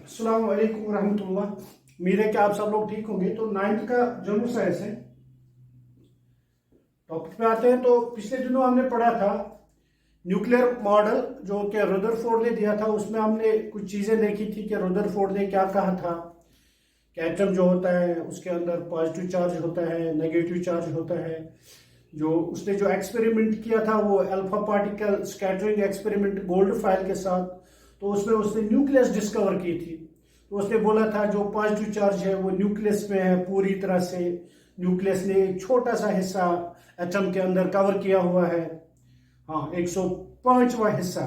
अस्सलाम वालेकुम रहमतुल्लाह। उम्मीद है कि आप सब लोग ठीक होंगे। तो 9th का जनरल साइंस है, टॉपिक पे आते हैं। तो पिछले दिनों हमने पढ़ा था न्यूक्लियर मॉडल जो कि रदरफोर्ड ने दिया था। उसमें हमने कुछ चीज़ें देखी थी कि रदरफोर्ड ने क्या कहा था कि एटम जो होता है उसके अंदर पॉजिटिव चार्ज होता है, नेगेटिव चार्ज होता है। जो उसने जो एक्सपेरिमेंट किया था वो alpha particle scattering experiment gold file के साथ, तो उसमें उसने न्यूक्लियस डिस्कवर की थी। तो उसने बोला था जो पॉजिटिव चार्ज है वो न्यूक्लियस में है पूरी तरह से। न्यूक्लियस ने एक छोटा सा हिस्सा एटम के अंदर कवर किया हुआ है। हाँ, 105वां हिस्सा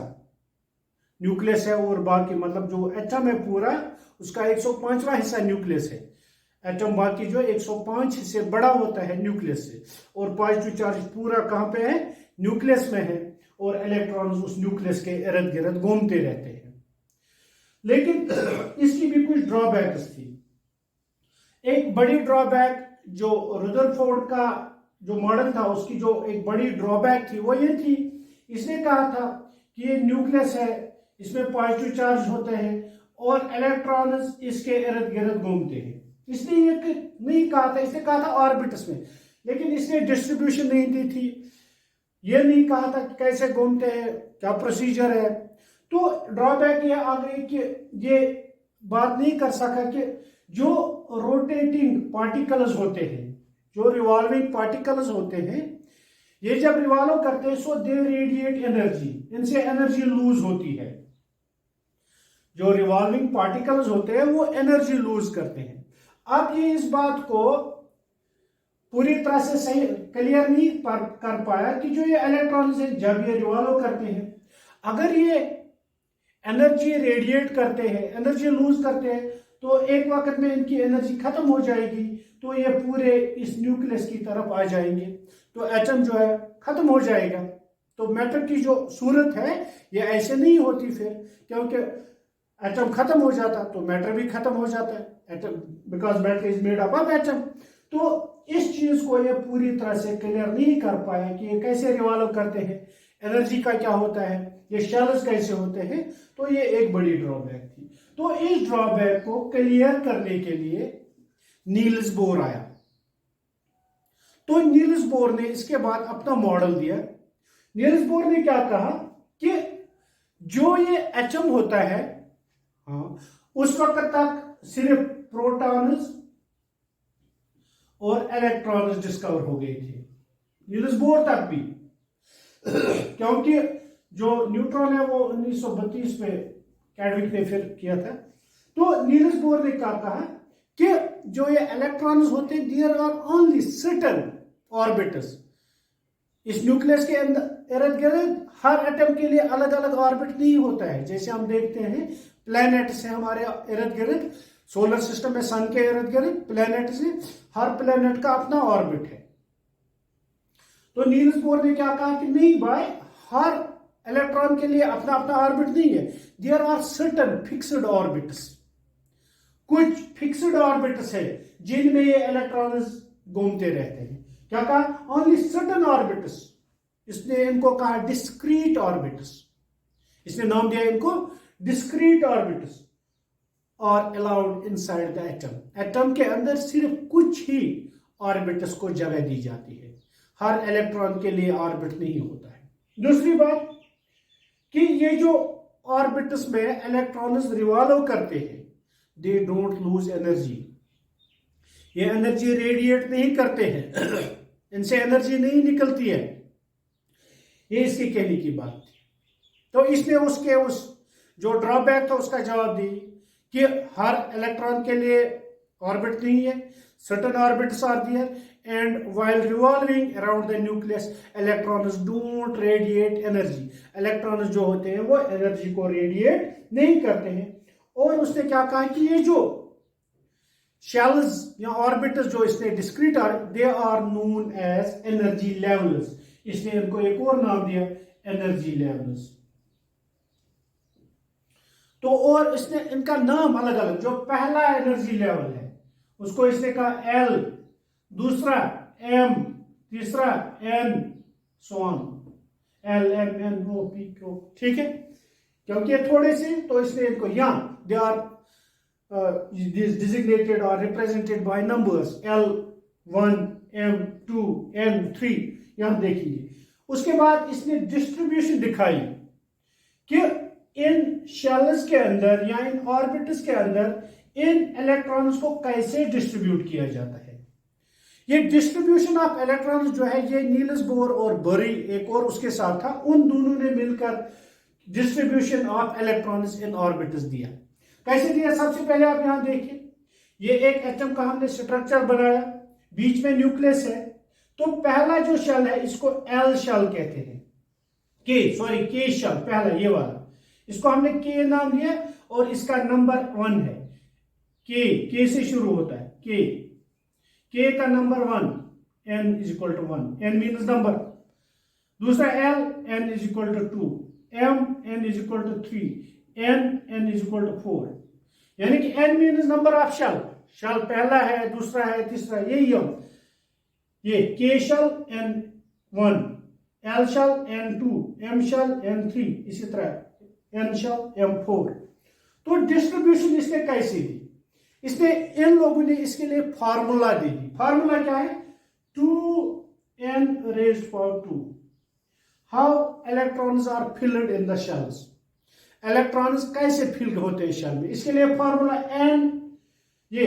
न्यूक्लियस है और बाकी मतलब जो एटम है पूरा उसका 105वां हिस्सा न्यूक्लियस है। एटम बाकी जो 105 हिस्से बड़ा होता है न्यूक्लियस से, और पॉजिटिव चार्ज पूरा कहाँ पे है? न्यूक्लियस में है, और इलेक्ट्रॉन्स उस न्यूक्लियस के इर्द गिर्द घूमते रहते हैं। लेकिन इसकी भी कुछ ड्रॉबैक्स थी। एक बड़ी ड्रॉबैक जो रदरफोर्ड का जो मॉडल था उसकी जो एक बड़ी ड्रॉबैक थी वो ये थी, इसने कहा था कि ये न्यूक्लियस है, इसमें पॉजिटिव चार्ज होते हैं और इलेक्ट्रॉन्स इसके इर्द गिर्द घूमते हैं। इसने ये नहीं कहा था, इसने कहा था ऑर्बिट्स में, लेकिन इसने डिस्ट्रीब्यूशन नहीं दी थी। ये नहीं कहा था कि कैसे घूमते हैं, क्या प्रोसीजर है। तो ड्रॉबैक ये आ गई कि ये बात नहीं कर सका कि जो रोटेटिंग पार्टिकल्स होते हैं, जो रिवॉल्विंग पार्टिकल्स होते हैं, ये जब रिवॉल्व करते हैं सो दे रेडिएट एनर्जी, इनसे एनर्जी लूज होती है। जो रिवॉल्विंग पार्टिकल्स होते हैं वो एनर्जी लूज करते हैं। अब ये इस बात को पूरी तरह से सही क्लियर नहीं कर पाया कि जो ये इलेक्ट्रॉन्स है जब ये रिवॉल्व करते हैं, अगर ये एनर्जी रेडिएट करते हैं, एनर्जी लूज करते हैं, तो एक वक्त में इनकी एनर्जी खत्म हो जाएगी, तो ये पूरे इस न्यूक्लियस की तरफ आ जाएंगे, तो एटम जो है खत्म हो जाएगा। तो मैटर की जो सूरत है ये ऐसे नहीं होती फिर, क्योंकि एटम खत्म हो जाता तो मैटर भी खत्म हो जाता है। Atom because matter is made up of atom. तो इस चीज को ये पूरी तरह से क्लियर नहीं कर पाया कि ये कैसे रिवॉल्व करते हैं, एनर्जी का क्या होता है, ये शेल्स कैसे होते हैं। तो ये एक बड़ी ड्रॉबैक थी। तो इस ड्रॉबैक को क्लियर करने के लिए नील्स बोर आया। तो नील्स बोर ने इसके बाद अपना मॉडल दिया। नील्स बोर ने क्या कहा कि जो ये एटम होता है, हाँ, उस वक्त तक सिर्फ प्रोटॉन्स और इलेक्ट्रॉन्स डिस्कवर हो गए थे, नील्स बोर तक भी। क्योंकि जो न्यूट्रॉन है वो 1932 में कैडविक ने फिर किया था। तो नील्स बोर ने क्या कहा कि जो ये इलेक्ट्रॉन्स होते हैं there are only certain orbits. इस न्यूक्लियस के अंदर इर्द गिर्द हर एटम के लिए अलग अलग ऑर्बिट नहीं होता है। जैसे हम देखते हैं प्लैनेट्स है हमारे इर्द गिर्द, सोलर सिस्टम में सन के इर्द गिर्द प्लैनेट्स है, हर प्लैनेट का अपना ऑर्बिट है। तो नील्स बोर ने क्या कहा कि नहीं भाई, हर इलेक्ट्रॉन के लिए अपना अपना ऑर्बिट नहीं है, there are certain fixed orbits. कुछ फिक्स्ड ऑर्बिट्स है जिनमें ये इलेक्ट्रॉन्स घूमते रहते हैं। क्या कहा? Only certain orbits. इसने इनको कहा डिस्क्रीट ऑर्बिट्स, इसने नाम दिया इनको डिस्क्रीट ऑर्बिट्स, और allowed inside the atom. Atom के अंदर सिर्फ कुछ ही ऑर्बिट्स को जगह दी जाती है, हर इलेक्ट्रॉन के लिए ऑर्बिट नहीं होता है। दूसरी बात कि ये जो ऑर्बिट्स में इलेक्ट्रॉन्स रिवॉल्व करते हैं, दे डोंट लूज एनर्जी। ये एनर्जी रेडिएट नहीं करते हैं, इनसे एनर्जी नहीं निकलती है। ये इसकी कहने की बात थी। तो इसने उसके उस जो ड्रॉबैक था उसका जवाब दी कि हर इलेक्ट्रॉन के लिए ऑर्बिट नहीं है, certain orbits are there, and while revolving around the nucleus electrons don't radiate energy। Electrons जो होते हैं वो एनर्जी को रेडिएट नहीं करते हैं। और उसने क्या कहा कि ये जो शेल्स या ऑर्बिट्स जो इसने discrete are, they are known as energy levels. इसने इनको एक और नाम दिया, एनर्जी लेवल्स। तो और इसने इनका नाम अलग अलग, जो पहला एनर्जी लेवल है उसको इसने कहा एल, दूसरा एम, तीसरा N, so on, L M N O P Q. ठीक है, क्योंकि थोड़े से तो इसलिए इनको यहां they are is designated or represented by numbers L1, M2, N3, यहां देखेंगे। उसके बाद इसने डिस्ट्रीब्यूशन दिखाई कि इन शेल्स के अंदर या इन ऑर्बिट्स के अंदर इन इलेक्ट्रॉन्स को कैसे डिस्ट्रीब्यूट किया जाता है। ये डिस्ट्रीब्यूशन ऑफ इलेक्ट्रॉन्स जो है ये नील्स बोर और बरी एक और उसके साथ था, उन दोनों ने मिलकर distribution of electrons in orbits दिया। कैसे दिया? सबसे पहले आप यहां देखिए, ये एक एटम का हमने स्ट्रक्चर बनाया, बीच में न्यूक्लियस है, तो पहला जो शेल है इसको एल शेल कहते हैं, के शेल, पहला ये वाला, इसको हमने के नाम दिया और इसका नंबर 1 है। के से शुरू होता है, के का number 1, n is equal to 1, n means number. दूसरा L, n is equal to 2, m, n is equal to 3, n is equal to 4, यानी कि n means number of shell. Shell पहला है, दूसरा है, तीसरा, यही हम ये K shell n1, L shell n2, m shell n3, इसी तरह n शेल m4। तो डिस्ट्रीब्यूशन इसने कैसे दी? इसने इन लोगों ने इसके लिए फार्मूला दे दी। फार्मूला क्या है? 2n raised power 2, how electrons are filled in the shells. Electrons कैसे फिल होते हैं शेल में, इसके लिए फार्मूला n, ये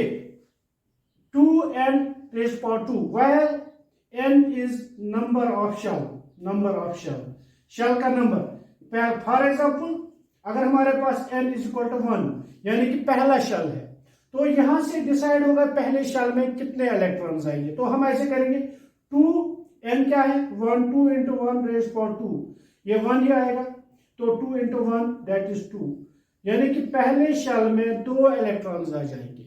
2n raised power 2, where n is number of shell, shell का नंबर। फॉर एग्जाम्पल अगर हमारे पास n इज इक्वल टू 1 यानी कि पहला शेल है, तो यहां से डिसाइड होगा पहले शेल में कितने इलेक्ट्रॉन्स आएंगे। तो हम ऐसे करेंगे, 2n क्या है, 1, 2 into 1 raised power 2, ये 1 ही आएगा, तो 2 into 1 that is 2, यानी कि पहले शेल में 2 इलेक्ट्रॉन्स आ जाएंगे।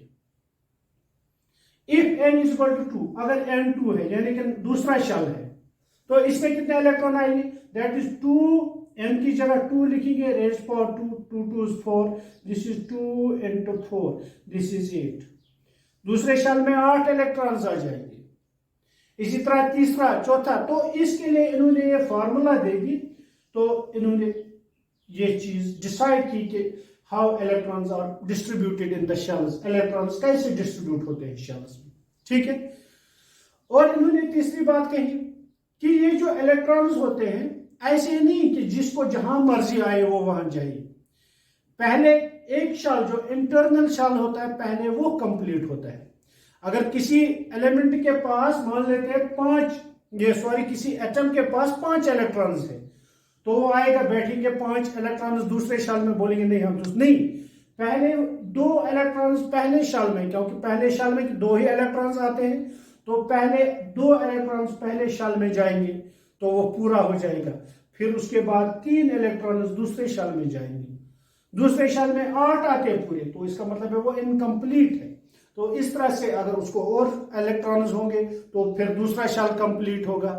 If n is equal to 2, अगर n 2 है यानी कि दूसरा शेल है, तो इसमें कितने इलेक्ट्रॉन आएंगे, दैट इज 2, n की जगह 2 लिखेंगे, raise power 2, 2 2 is 4, this is 2 into 4, this is 8। दूसरे शेल में 8 इलेक्ट्रॉन्स आ जाएंगे, इसी तरह तीसरा, चौथा। तो इसके लिए इन्होंने ये फार्मूला दे दी, तो इन्होंने ये चीज डिसाइड की कि how electrons are distributed in the shells, electrons कैसे डिस्ट्रीब्यूट होते हैं शेल्स में, ठीक है। और इन्होंने तीसरी बात कही कि ये जो इलेक्ट्रॉन्स होते हैं ऐसे नहीं कि जिसको जहां मर्जी आए वो वहां जाए। पहले एक शेल जो इंटरनल शेल होता है पहले वो कंप्लीट होता है। अगर किसी एलिमेंट के पास मान लेते हैं किसी एटम के पास 5 इलेक्ट्रॉन्स है, तो वो आएगा, बैठेंगे 5 इलेक्ट्रॉन्स दूसरे शेल में, बोलेंगे नहीं हम तो नहीं, पहले 2 इलेक्ट्रॉन्स पहले शेल में, क्योंकि पहले शेल में 2 ही इलेक्ट्रॉन्स आते हैं, तो पहले 2 इलेक्ट्रॉन्स पहले शेल में जाएंगे तो वो पूरा हो जाएगा। फिर उसके बाद 3 इलेक्ट्रॉन्स दूसरे शेल में जाएंगे, दूसरे शेल में 8 आते हैं पूरे, तो इसका मतलब है वो इनकम्प्लीट है। तो इस तरह से अगर उसको और इलेक्ट्रॉन्स होंगे तो फिर दूसरा शेल कंप्लीट होगा,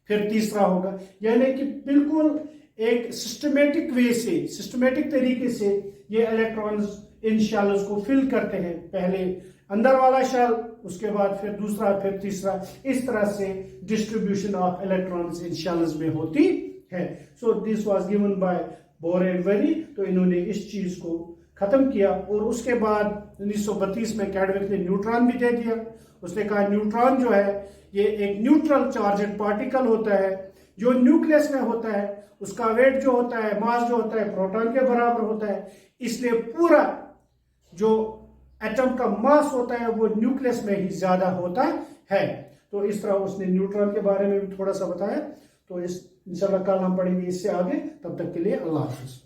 फिर तीसरा होगा, यानी कि बिल्कुल एक सिस्टमेटिक तरीके से ये इलेक्ट्रॉन्स इन शेल्स को फिल करते हैं। पहले अंदर वाला शेल, उसके बाद फिर दूसरा, फिर तीसरा, इस तरह से distribution of electrons in shells में होती है। So this was given by bore and very. तो इन्होंने इस चीज को खत्म किया और उसके बाद 1932 में कैडविक ने न्यूट्रॉन भी दे दिया। उसने कहा न्यूट्रॉन जो है ये एक न्यूट्रल चार्जड पार्टिकल होता है जो न्यूक्लियस में होता है, उसका वेट जो होता है, मास जो होता है, प्रोटॉन के बराबर होता है, इसलिए पूरा जो एटम का मास होता है वो न्यूक्लियस में ही ज्यादा होता है। तो इस तरह उसने न्यूट्रॉन के बारे में भी थोड़ा सा बताया। तो इंशाल्लाह कल हम पढ़ेंगे इससे आगे, तब तक के लिए अल्लाह हाफिज।